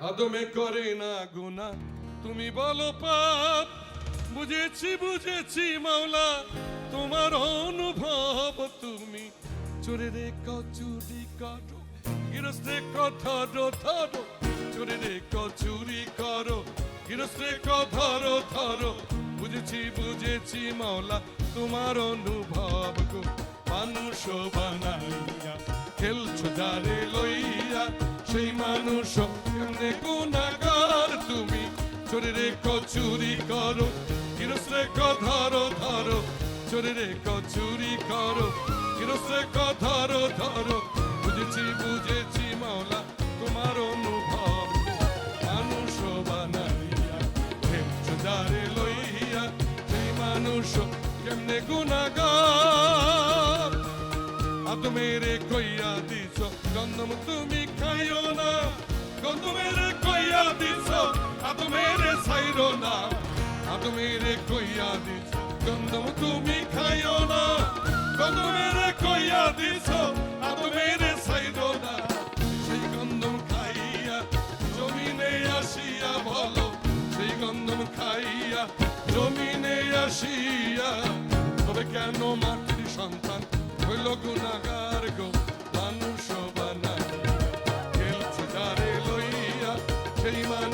আদমে করে না গুনাহ তুমি বলো পাপ। বুঝেছি বুঝেছি মাওলা তোমার অনুভব। তুমি চোরে রে চুরি করো, গৃহস্থে ধরো ধরো, চোরে রে চুরি করো, গৃহস্থে ধরো ধরো। বুঝেছি বুঝেছি মাওলা তোমার অনুভব গো। মানুষ বানাইয়া খেলছো যারে লইয়া, সেই মানুষ কেমনে গুনাহগার তুমি। চোরে রে চুরি করো, গৃহস্থে ধরো ধরো, চোরে রে চুরি করো, গৃহস্থে ধরো ধরো। বুঝেছি বুঝেছি মাওলা তোমার অনুভব। মানুষ বানাইয়া খেলছো যারে লইয়া, সেই মানুষ কেমনে গুনাহগার। আদমেরে কইয়া দিছ গন্ধম তুমি খাইও না, গন্ধমেরে কইয়া দিছ আদমেরে ছাইরো না। আদমেরে কইয়া দিছ গন্ধম তুমি খাইও না, গন্ধমেরে কইয়া দিছ আদমেরে ছাইরো না। সেই গন্ধম খাইয়া জমিনে আসিয়া বলো, সেই গন্ধম খাইয়া জমিনে আসিয়া, তবে কেন মাটির সন্তান হইল গুনাহগার গো। মানুষ বানাইয়া খেলছে যারে লইয়া, সেই মানুষ